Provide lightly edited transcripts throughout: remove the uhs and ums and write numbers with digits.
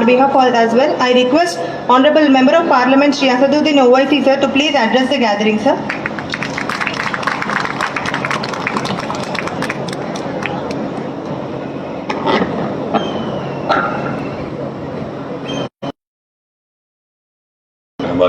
behalf as well. I request Honorable Member of Parliament Shri Asaduddin Owaisi sir to please address the gathering, sir.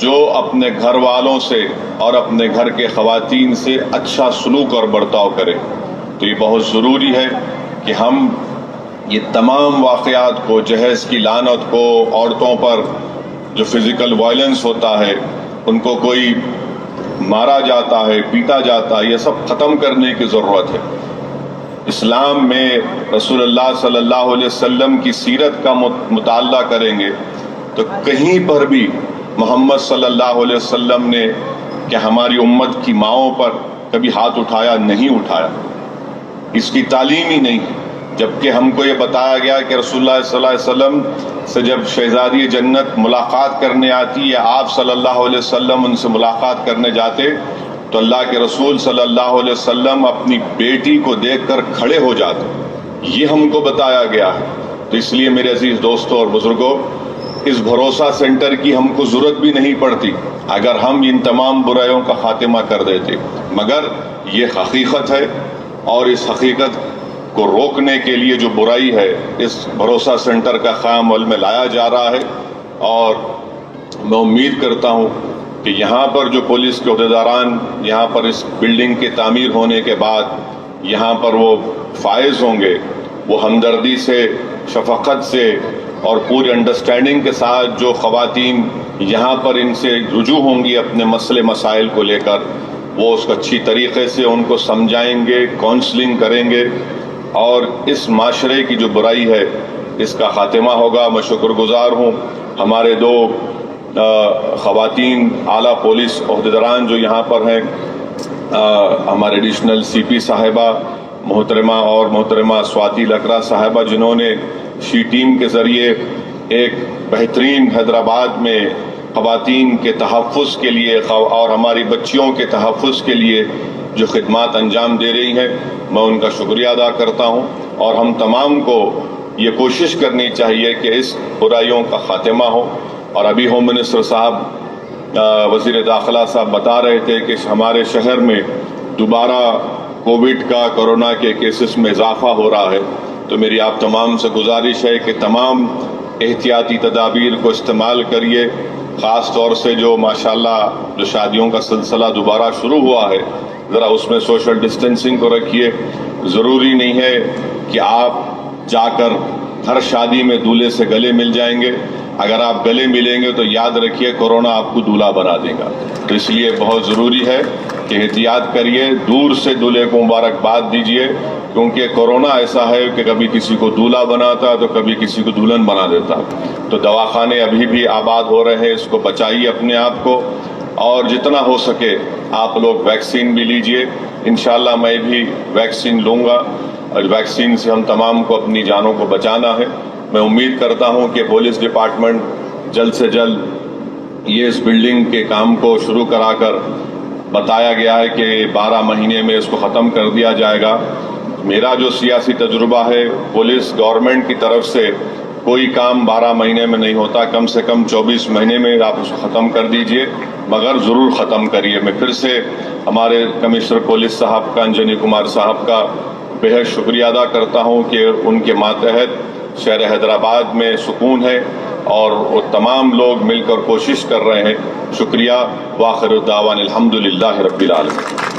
جو اپنے گھر والوں سے اور اپنے گھر کے خواتین سے اچھا سلوک اور برتاؤ کرے. تو یہ بہت ضروری ہے کہ ہم یہ تمام واقعات کو، جہیز کی لعنت کو، عورتوں پر جو فزیکل وائلنس ہوتا ہے، ان کو کوئی مارا جاتا ہے، پیٹا جاتا ہے، یہ سب ختم کرنے کی ضرورت ہے. اسلام میں رسول اللہ صلی اللہ علیہ وسلم کی سیرت کا مطالعہ کریں گے تو کہیں پر بھی محمد صلی اللہ علیہ وسلم نے کہ ہماری امت کی ماؤں پر کبھی ہاتھ اٹھایا نہیں اٹھایا. اس کی تعلیم ہی نہیں، جبکہ ہم کو یہ بتایا گیا کہ رسول اللہ صلی اللہ علیہ وسلم سے جب شہزادی جنت ملاقات کرنے آتی یا آپ صلی اللہ علیہ وسلم ان سے ملاقات کرنے جاتے تو اللہ کے رسول صلی اللہ علیہ وسلم اپنی بیٹی کو دیکھ کر کھڑے ہو جاتے. یہ ہم کو بتایا گیا ہے. تو اس لیے میرے عزیز دوستوں اور بزرگوں، اس بھروسہ سینٹر کی ہم کو ضرورت بھی نہیں پڑتی اگر ہم ان تمام برائیوں کا خاتمہ کر دیتے. مگر یہ حقیقت ہے، اور اس حقیقت کو روکنے کے لیے جو برائی ہے، اس بھروسہ سینٹر کا قیام عمل میں لایا جا رہا ہے. اور میں امید کرتا ہوں کہ یہاں پر جو پولیس کے عہدیداران یہاں پر اس بلڈنگ کی تعمیر ہونے کے بعد یہاں پر وہ فائز ہوں گے، وہ ہمدردی سے، شفقت سے اور پوری انڈرسٹینڈنگ کے ساتھ جو خواتین یہاں پر ان سے رجوع ہوں گی اپنے مسئلے مسائل کو لے کر، وہ اس کو اچھی طریقے سے ان کو سمجھائیں گے، کاؤنسلنگ کریں گے، اور اس معاشرے کی جو برائی ہے اس کا خاتمہ ہوگا. میں شکر گزار ہوں ہمارے دو خواتین اعلیٰ پولیس عہدیداران جو یہاں پر ہیں، ہمارے ایڈیشنل سی پی صاحبہ محترمہ اور محترمہ سواتی لکرا صاحبہ، جنہوں نے شی ٹیم کے ذریعے ایک بہترین حیدرآباد میں خواتین کے تحفظ کے لیے اور ہماری بچیوں کے تحفظ کے لیے جو خدمات انجام دے رہی ہیں، میں ان کا شکریہ ادا کرتا ہوں. اور ہم تمام کو یہ کوشش کرنی چاہیے کہ اس برائیوں کا خاتمہ ہو. اور ابھی ہوم منسٹر صاحب، وزیر داخلہ صاحب بتا رہے تھے کہ ہمارے شہر میں دوبارہ کووڈ کا، کورونا کے کیسز میں اضافہ ہو رہا ہے. تو میری آپ تمام سے گزارش ہے کہ تمام احتیاطی تدابیر کو استعمال کریے. خاص طور سے جو ماشاءاللہ جو شادیوں کا سلسلہ دوبارہ شروع ہوا ہے، ذرا اس میں سوشل ڈسٹینسنگ کو رکھیے. ضروری نہیں ہے کہ آپ جا کر ہر شادی میں دولہے سے گلے مل جائیں گے. اگر آپ گلے ملیں گے تو یاد رکھیے کورونا آپ کو دولہا بنا دے گا. تو اس لیے بہت ضروری ہے کہ احتیاط کریے، دور سے دولہے کو مبارکباد دیجیے، کیونکہ کورونا ایسا ہے کہ کبھی کسی کو دولہا بناتا تو کبھی کسی کو دلہن بنا دیتا. تو دواخانے ابھی بھی آباد ہو رہے ہیں، اس کو بچائیے اپنے آپ کو، اور جتنا ہو سکے آپ لوگ ویکسین بھی لیجئے. انشاءاللہ میں بھی ویکسین لوں گا، اور ویکسین سے ہم تمام کو اپنی جانوں کو بچانا ہے. میں امید کرتا ہوں کہ پولیس ڈپارٹمنٹ جلد سے جلد یہ اس بلڈنگ کے کام کو شروع کرا کر، بتایا گیا ہے کہ 12 مہینے میں اس کو ختم کر دیا جائے گا. میرا جو سیاسی تجربہ ہے، پولیس گورنمنٹ کی طرف سے کوئی کام 12 مہینے میں نہیں ہوتا، کم سے کم 24 مہینے میں آپ اس کو ختم کر دیجئے، مگر ضرور ختم کریے. میں پھر سے ہمارے کمشنر پولیس صاحب کا، انجنی کمار صاحب کا بہت شکریہ ادا کرتا ہوں کہ ان کے ماتحت شہر حیدرآباد میں سکون ہے، اور وہ تمام لوگ مل کر کوشش کر رہے ہیں. شکریہ. وآخر الدعوانا الحمدللہ رب العالمین.